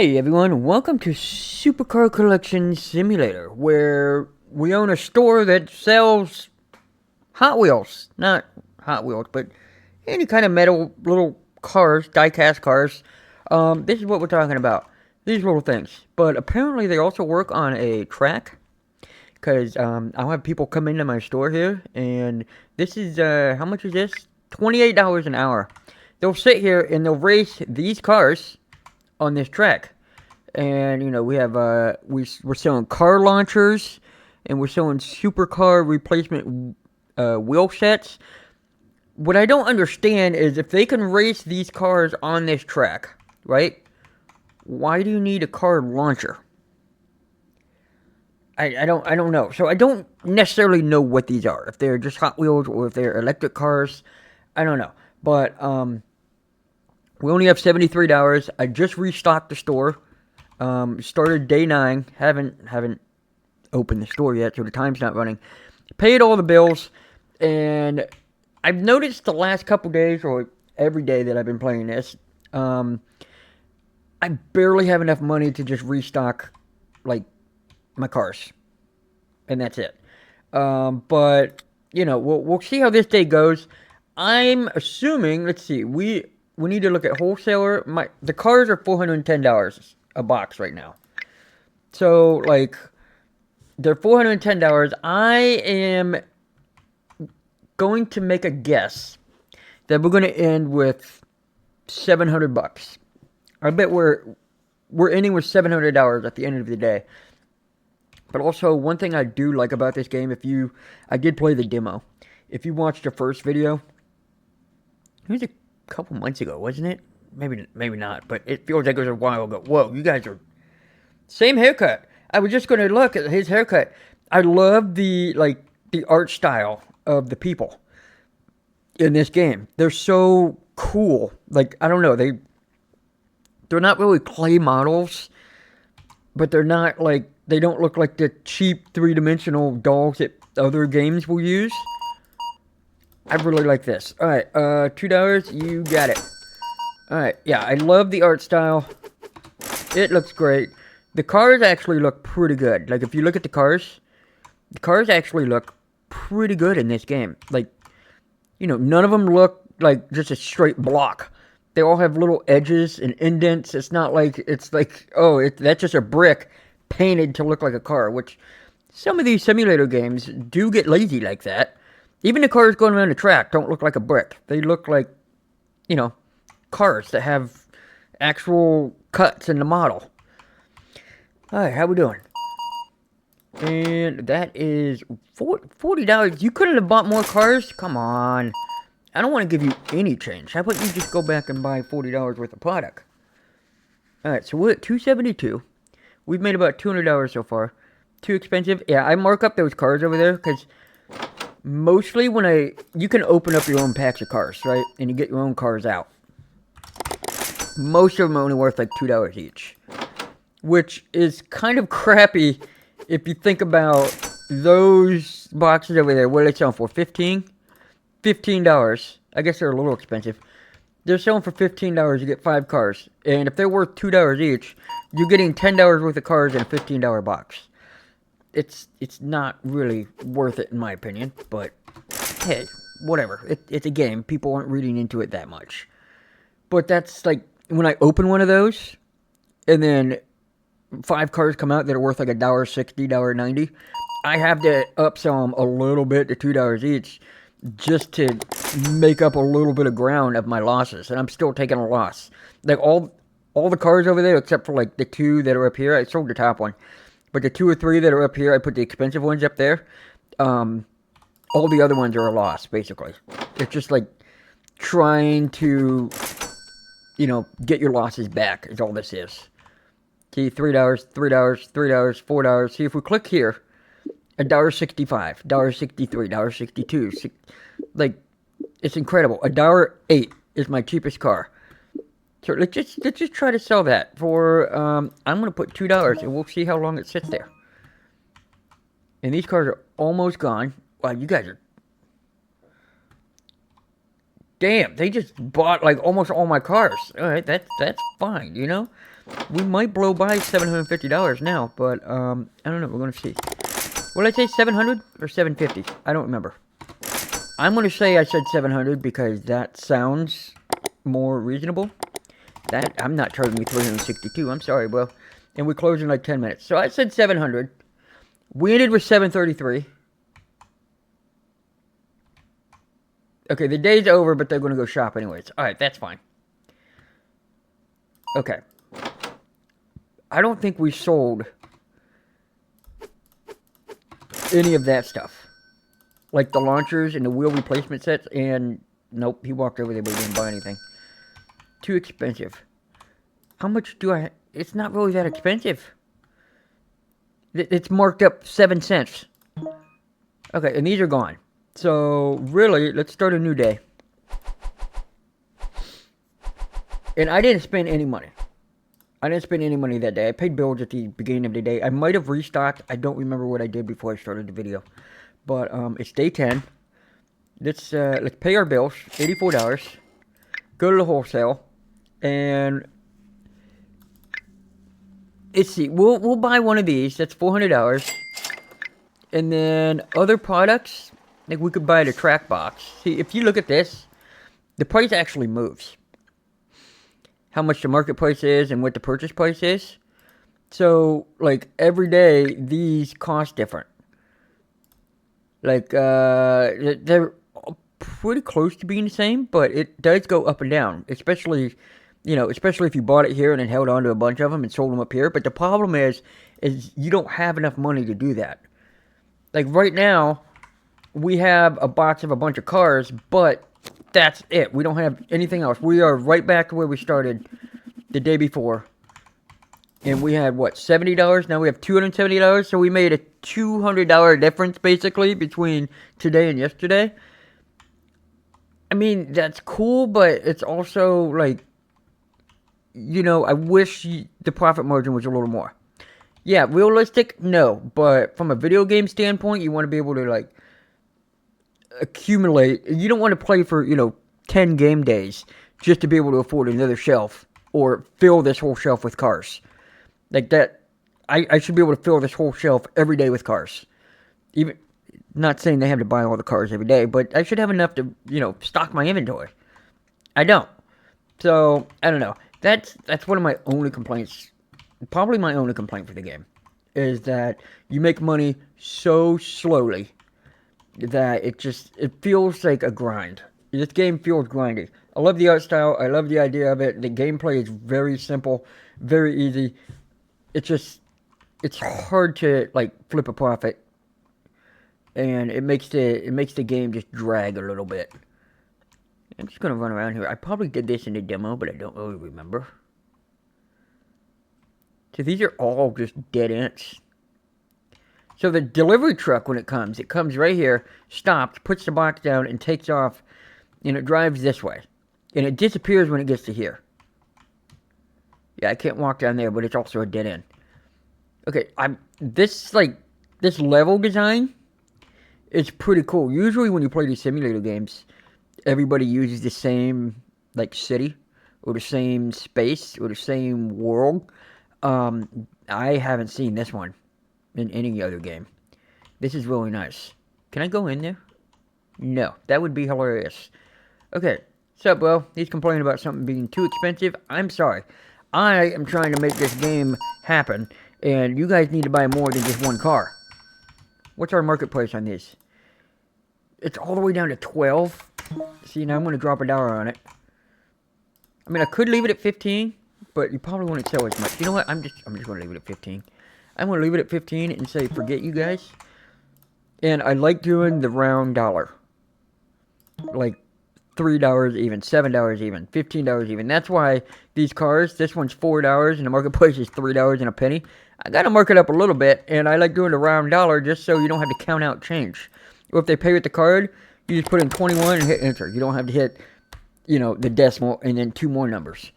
Hey everyone, welcome to Supercar Collection Simulator, where we own a store that sells Hot Wheels. Not Hot Wheels, but any kind of metal little cars, die-cast cars. This is what we're talking about. These little things. But apparently they also work on a track, because I'll have people come into my store here, and this is, how much is this? $28 an hour. They'll sit here and they'll race these cars on this track. And we have we're selling car launchers, and we're selling supercar replacement wheel sets. What I don't understand is if they can race these cars on this track, right? Why do you need a car launcher? I don't know. So I don't necessarily know what these are. If they're just Hot Wheels or if they're electric cars, I don't know. But we only have $73. I just restocked the store. Started day 9. Haven't opened the store yet, so the time's not running. Paid all the bills, and I've noticed the last couple days, or every day that I've been playing this, I barely have enough money to just restock, like, my cars, and that's it. But we'll see how this day goes. I'm assuming. Let's see. We need to look at wholesaler. The cars are $410 a box right now. So, like, they're $410. I am going to make a guess that we're going to end with $700. I bet we're ending with $700 at the end of the day. But also, one thing I do like about this game, I did play the demo. If you watched the first video, it was a couple months ago, wasn't it? Maybe not, but it feels like it was a while ago. Whoa, you guys are... Same haircut. I was just going to look at his haircut. I love the art style of the people in this game. They're so cool. Like, I don't know, they're not really clay models, but they're not they don't look like the cheap three-dimensional dolls that other games will use. I really like this. Alright, $2, you got it. Alright, yeah, I love the art style. It looks great. The cars actually look pretty good. Like, if you look at the cars actually look pretty good in this game. Like, none of them look like just a straight block. They all have little edges and indents. It's not like, that's just a brick painted to look like a car, which some of these simulator games do get lazy like that. Even the cars going around the track don't look like a brick. They look like, cars that have actual cuts in the model. Alright, how we doing? And that is $40. You couldn't have bought more cars? Come on. I don't want to give you any change. How about you just go back and buy $40 worth of product? Alright, so we're at $272. We've made about $200 so far. Too expensive? Yeah, I mark up those cars over there because mostly you can open up your own packs of cars, right? And you get your own cars out. Most of them are only worth like $2 each, which is kind of crappy if you think about those boxes over there. What are they selling for? $15? $15. I guess they're a little expensive. They're selling for $15. You get 5 cars. And if they're worth $2 each, you're getting $10 worth of cars in a $15 box. It's not really worth it in my opinion. But, hey, whatever. It's a game. People aren't reading into it that much. But that's like, when I open one of those, and then 5 cars come out that are worth like $1.60, $1.90, I have to upsell them a little bit to $2 each, just to make up a little bit of ground of my losses, and I'm still taking a loss. Like, all the cars over there, except for like the 2 that are up here, I sold the top one, but the 2 or 3 that are up here, I put the expensive ones up there. All the other ones are a loss, basically. It's just like trying to, get your losses back is all this is. See, $3, $3, $3, $4. See, if we click here, $1.65, $1.63, $1.62. Like, it's incredible. $1.08 is my cheapest car. So let's just try to sell that for. I'm gonna put $2, and we'll see how long it sits there. And these cars are almost gone. Wow, you guys are Damn, they just bought like almost all my cars. All right, that's fine. You know, we might blow by $750 now, but I don't know. We're gonna see. Will I say 700 or 750? I don't remember. I'm gonna say I said 700 because that sounds more reasonable. That I'm not charging you 362. I'm sorry, bro. And we close in like 10 minutes. So I said 700. We ended with 733. Okay, the day's over, but they're going to go shop anyways. Alright, that's fine. Okay. I don't think we sold any of that stuff. Like the launchers and the wheel replacement sets. And nope, he walked over there, but he didn't buy anything. Too expensive. How much do I... It's not really that expensive. It's marked up 7 cents. Okay, and these are gone. So, really, let's start a new day. And I didn't spend any money. I didn't spend any money that day. I paid bills at the beginning of the day. I might have restocked. I don't remember what I did before I started the video. But, it's day 10. Let's pay our bills. $84. Go to the wholesale. And... let's see. We'll buy one of these. That's $400. And then other products... like we could buy the track box. See, if you look at this, the price actually moves. How much the market price is and what the purchase price is. So, like, every day, these cost different. Like, they're pretty close to being the same, but it does go up and down. Especially, you know, especially if you bought it here and then held on to a bunch of them and sold them up here. But the problem is you don't have enough money to do that. Like, right now... we have a box of a bunch of cars, but that's it. We don't have anything else. We are right back to where we started the day before. And we had, what, $70? Now we have $270. So we made a $200 difference, basically, between today and yesterday. I mean, that's cool, but it's also, like, you know, I wish the profit margin was a little more. Yeah, realistic? No. But from a video game standpoint, you want to be able to, like, accumulate. You don't want to play for, you know, 10 game days just to be able to afford another shelf or fill this whole shelf with cars. Like that, I should be able to fill this whole shelf every day with cars. Even, not saying they have to buy all the cars every day, but I should have enough to, you know, stock my inventory. I don't. So, I don't know. That's one of my only complaints. Probably my only complaint for the game. Is that you make money so slowly that it feels like a grind. This game feels grindy. I love the art style. I love the idea of it. The gameplay is very simple, very easy. It's hard to like flip a profit, and it makes the game just drag a little bit. I'm just gonna run around here. I probably did this in the demo, but I don't really remember. So these are all just dead ends. So the delivery truck, when it comes right here, stops, puts the box down, and takes off, and it drives this way. And it disappears when it gets to here. Yeah, I can't walk down there, but it's also a dead end. Okay, this level design is pretty cool. Usually when you play these simulator games, everybody uses the same, like, city, or the same space, or the same world. I haven't seen this one in any other game. This is really nice. Can I go in there? No, that would be hilarious. Okay, so, bro, he's complaining about something being too expensive. I'm sorry. I am trying to make this game happen, and you guys need to buy more than just one car. What's our market price on this? It's all the way down to 12. See, now I'm going to drop $1 on it. I mean, I could leave it at 15, but you probably wouldn't sell as much. You know what? I'm just going to leave it at 15. I'm going to leave it at 15 and say, forget you guys. And I like doing the round dollar. Like, $3 even, $7 even, $15 even. That's why these cars, this one's $4 and the market price is $3 and a penny. I got to mark it up a little bit, and I like doing the round dollar just so you don't have to count out change. Or if they pay with the card, you just put in 21 and hit enter. You don't have to hit, you know, the decimal and then 2 more numbers.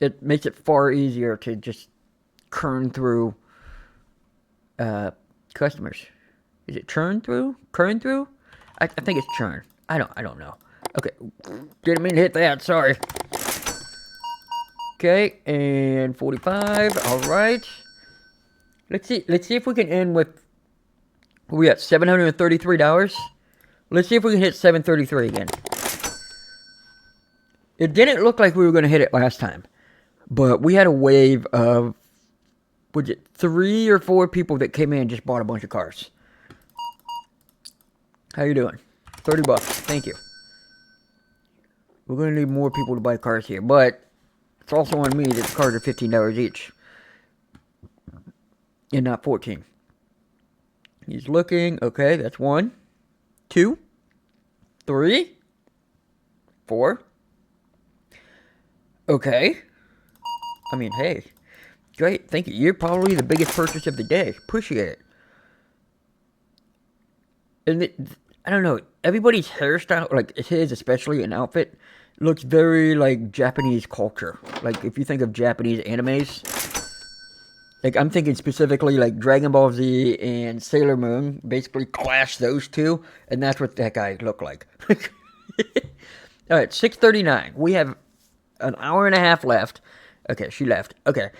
It makes it far easier to just churn through customers. Is it churn through? Churn through? I think it's churn. I don't know. Okay, didn't mean to hit that, sorry. Okay, and 45, alright. Let's see if we can end with, we got $733. Let's see if we can hit 733 again. It didn't look like we were going to hit it last time, but we had a wave of, was it 3 or 4 people that came in and just bought a bunch of cars. How you doing? 30 bucks, thank you. We're going to need more people to buy cars here, but it's also on me that the cars are $15 each. And not 14. He's looking, okay, that's 1, 2, 3, 4. Okay. I mean, hey. Great, thank you. You're probably the biggest purchase of the day. Appreciate it. And I don't know, everybody's hairstyle, like his especially, an outfit, looks very like Japanese culture. Like if you think of Japanese animes, like I'm thinking specifically like Dragon Ball Z and Sailor Moon, basically clash those two, and that's what that guy looked like. Alright, 6:39. We have an hour and a half left. Okay, she left. Okay.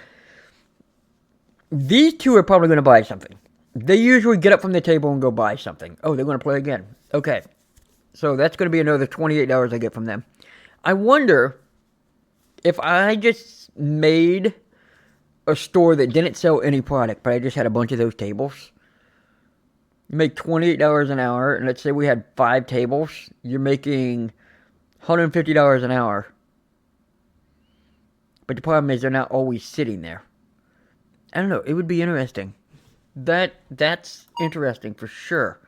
These two are probably going to buy something. They usually get up from the table and go buy something. Oh, they're going to play again. Okay. So that's going to be another $28 I get from them. I wonder if I just made a store that didn't sell any product, but I just had a bunch of those tables. You make $28 an hour, and let's say we had 5 tables. You're making $150 an hour. But the problem is they're not always sitting there. I don't know. It would be interesting. That's interesting for sure.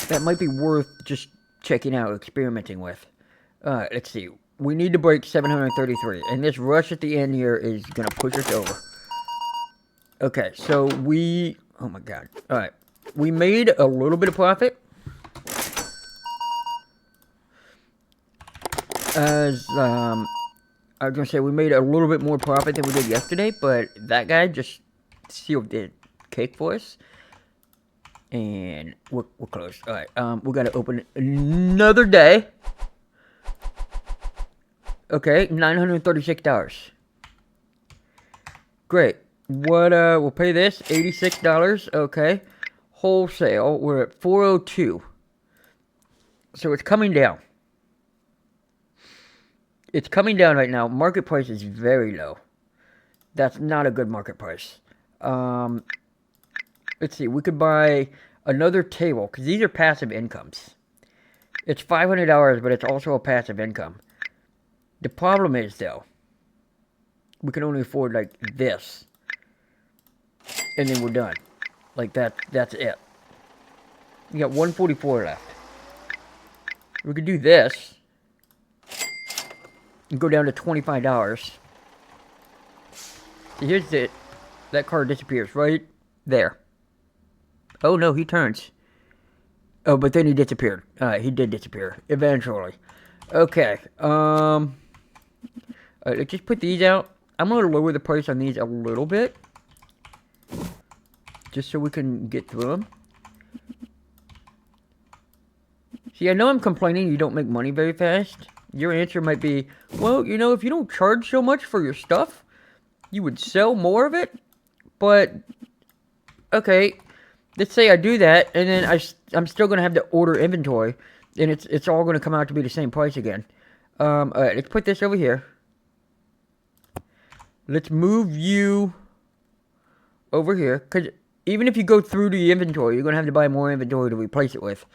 That might be worth just checking out, experimenting with. Let's see. We need to break 733. And this rush at the end here is going to push us over. Okay, so we... Oh my god. Alright. We made a little bit of profit. As, I was going to say, we made a little bit more profit than we did yesterday, but that guy just sealed the cake for us. And we're close. Alright, we got to open another day. Okay, $936. Great. What, we'll pay this, $86. Okay. Wholesale, we're at 402. So it's coming down. It's coming down right now. Market price is very low. That's not a good market price. Let's see. We could buy another table, because these are passive incomes. It's $500, but it's also a passive income. The problem is, though, we can only afford, like, this. And then we're done. Like, that's it. We got 144 left. We could do this. And go down to $25. Here's it. That card disappears right there. Oh, no, he turns. Oh, but then he disappeared. He did disappear. Eventually. Okay. Let's just put these out. I'm going to lower the price on these a little bit. Just so we can get through them. See, I know I'm complaining you don't make money very fast. Your answer might be, well, you know, if you don't charge so much for your stuff, you would sell more of it. But, okay, let's say I do that, and then I'm still going to have to order inventory, and it's all going to come out to be the same price again. Alright, let's put this over here. Let's move you over here, because even if you go through the inventory, you're going to have to buy more inventory to replace it with.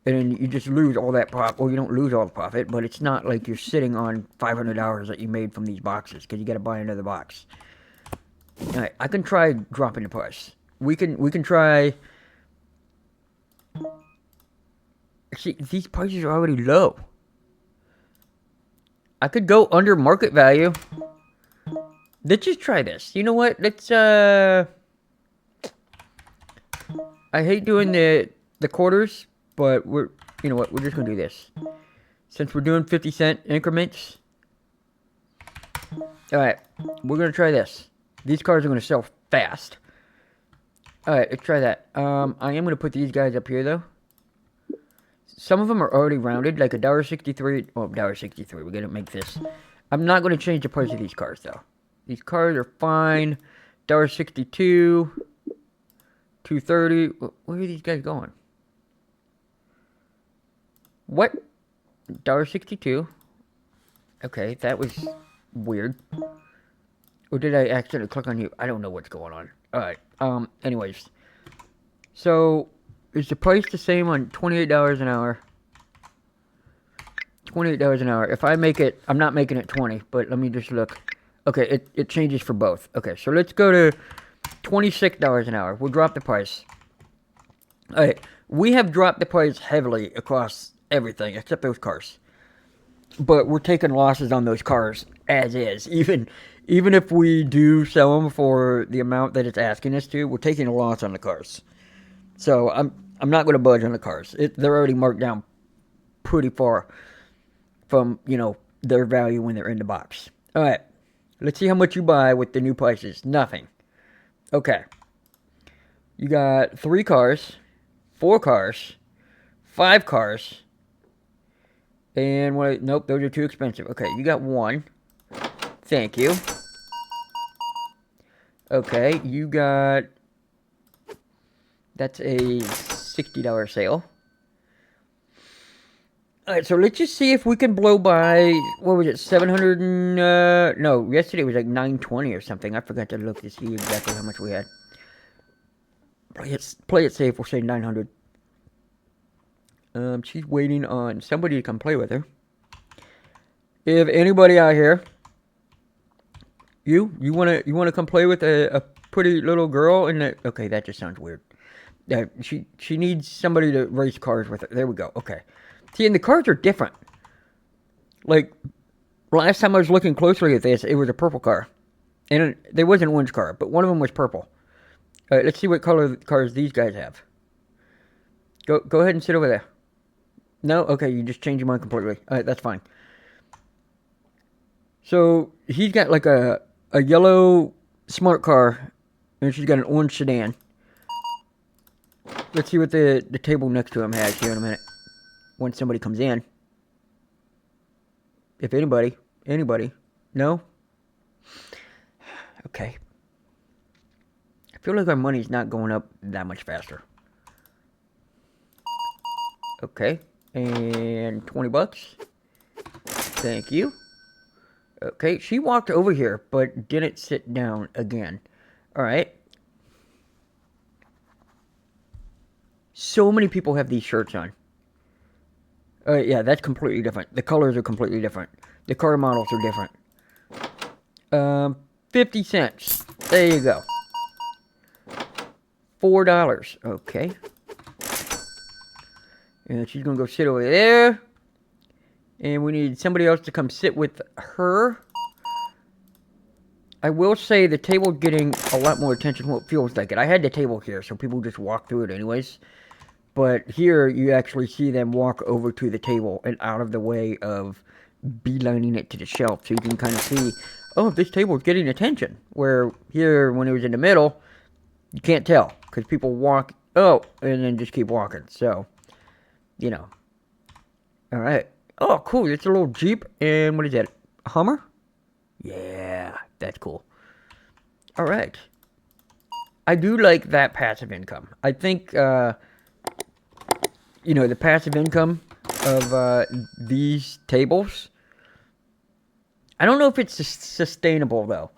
And then you just lose all that profit. Well, you don't lose all the profit, but it's not like you're sitting on $500 that you made from these boxes, because you got to buy another box. Alright, I can try dropping the price. We can try... See, these prices are already low. I could go under market value. Let's just try this. You know what? Let's, I hate doing the quarters, but you know what? We're just going to do this. Since we're doing 50-cent increments. Alright, we're going to try this. These cards are going to sell fast. Alright, let's try that. I am going to put these guys up here, though. Some of them are already rounded, like $1.63. Oh, $1.63. We're gonna make this. I'm not gonna change the price of these cars though. These cars are fine. $1.62. $2.30. Where are these guys going? What? $1.62. Okay, that was weird. Or did I accidentally click on you? I don't know what's going on. Alright, anyways. So, is the price the same on $28 an hour? $28 an hour. If I make it, I'm not making it 20, but let me just look. Okay, it changes for both. Okay, so let's go to $26 an hour. We'll drop the price. Alright, we have dropped the price heavily across everything except those cars. But we're taking losses on those cars as is. Even if we do sell them for the amount that it's asking us to, we're taking a loss on the cars. So I'm not going to budge on the cars. They're already marked down pretty far from, you know, their value when they're in the box. All right. Let's see how much you buy with the new prices. Nothing. Okay. You got 3 cars, 4 cars, 5 cars, and what? Nope, those are too expensive. Okay, you got 1. Thank you. Okay, you got... That's a $60 sale. Alright, so let's just see if we can blow by... What was it? 700 and... no, yesterday was like 920 or something. I forgot to look to see exactly how much we had. Play it safe. We'll say 900. She's waiting on somebody to come play with her. If anybody out here, you wanna come play with a pretty little girl in the... Okay, that just sounds weird. Yeah, she needs somebody to race cars with her. There we go. Okay. See, and the cars are different. Like, last time I was looking closely at this, it was a purple car. And there was an orange car, but one of them was purple. Alright, let's see what color cars these guys have. Go ahead and sit over there. No? Okay, you just changed your mind completely. Alright, that's fine. So, he's got like a yellow smart car, and she's got an orange sedan. Let's see what the table next to him has here in a minute. When somebody comes in. If anybody. No? Okay. I feel like our money's not going up that much faster. Okay. And 20 bucks. Thank you. Okay, she walked over here, but didn't sit down again. Alright. So many people have these shirts on. Yeah, that's completely different. The colors are completely different. The car models are different. 50 cents. There you go. $4. Okay. And she's going to go sit over there. And we need somebody else to come sit with her. I will say the table's getting a lot more attention than what feels like it. I had the table here, so people just walk through it anyways. But here, you actually see them walk over to the table and out of the way of beelining it to the shelf. So you can kind of see, oh, this table is getting attention. Where here, when it was in the middle, you can't tell. Because people walk, oh, and then just keep walking. So, you know. Alright. Oh, cool. It's a little Jeep. And what is that? A Hummer? Yeah, that's cool. Alright. I do like that passive income. I think, you know, the passive income of these tables. I don't know if it's sustainable, though.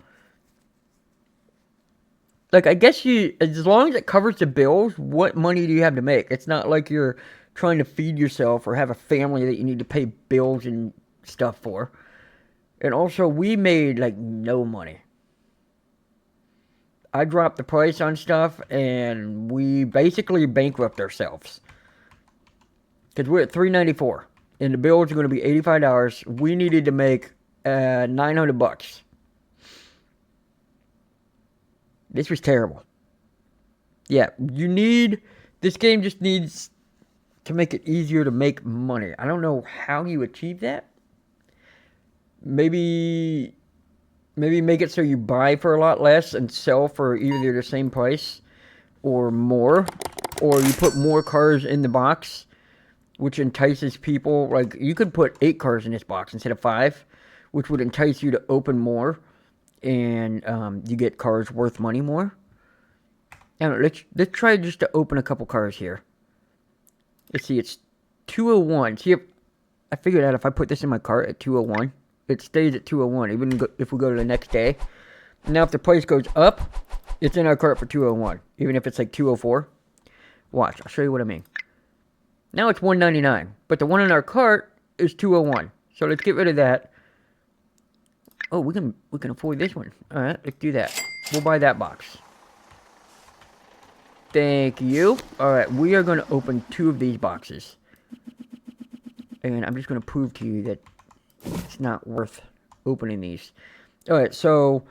Like, I guess as long as it covers the bills, what money do you have to make? It's not like you're trying to feed yourself or have a family that you need to pay bills and stuff for. And also, we made, like, no money. I dropped the price on stuff, and we basically bankrupt ourselves. Because we're at $394, and the bills are going to be $85. We needed to make $900. This was terrible. Yeah, this game just needs to make it easier to make money. I don't know how you achieve that. Maybe make it so you buy for a lot less and sell for either the same price or more. Or you put more cars in the box which entices people. Like, you could put 8 cars in this box instead of 5, which would entice you to open more, and you get cars worth money more. Now, let's try just to open a couple cars here. Let's see, it's 201. See, I figured out if I put this in my cart at 201, it stays at 201, even if we go to the next day. Now, if the price goes up, it's in our cart for 201, even if it's like 204. Watch, I'll show you what I mean. Now it's 199, but the one in our cart is 201. So let's get rid of that. Oh, we can afford this one. All right, let's do that. We'll buy that box. Thank you. All right, we are going to open 2 of these boxes. And I'm just going to prove to you that it's not worth opening these. All right, so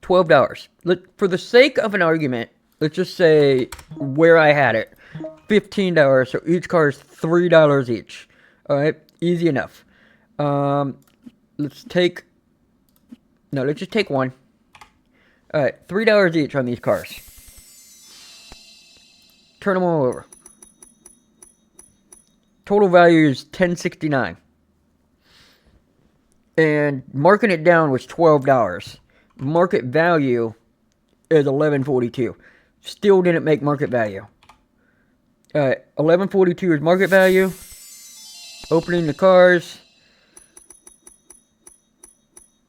$12. For the sake of an argument, let's just say where I had it, $15. So each car is $3 each. All right, easy enough. Let's just take one. All right, $3 each on these cars. Turn them all over. Total value is $10.69. And marking it down was $12. Market value is $11.42. Still didn't make market value. $11.42 is market value. Opening the cars,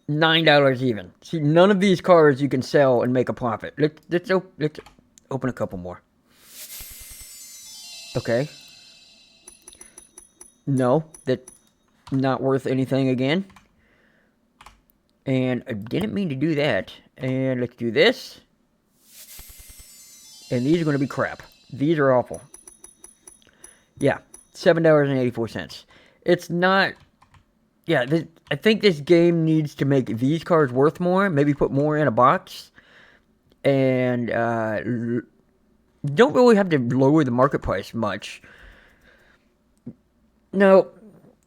$9 even. See, none of these cars you can sell and make a profit. Let's open a couple more. Okay. No, that's not worth anything again. And I didn't mean to do that. And let's do this. And these are going to be crap. These are awful. Yeah, $7.84. It's not... Yeah, I think this game needs to make these cars worth more. Maybe put more in a box. And don't really have to lower the market price much. No,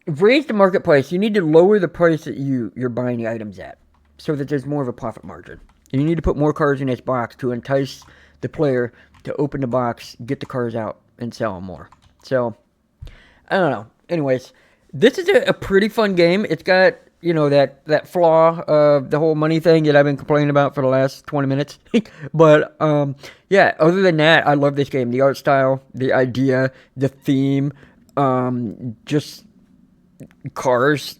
raise the market price. You need to lower the price that you're buying the items at, so that there's more of a profit margin. And you need to put more cars in this box to entice the player to open the box, get the cars out, and sell them more. So, I don't know. Anyways, this is a pretty fun game. It's got, you know, that flaw of the whole money thing that I've been complaining about for the last 20 minutes. But, yeah, other than that, I love this game. The art style, the idea, the theme, just cars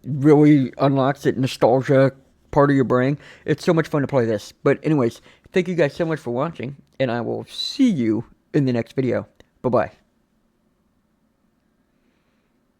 really unlocks that nostalgia part of your brain. It's so much fun to play this. But anyways, thank you guys so much for watching, and I will see you in the next video. Bye-bye.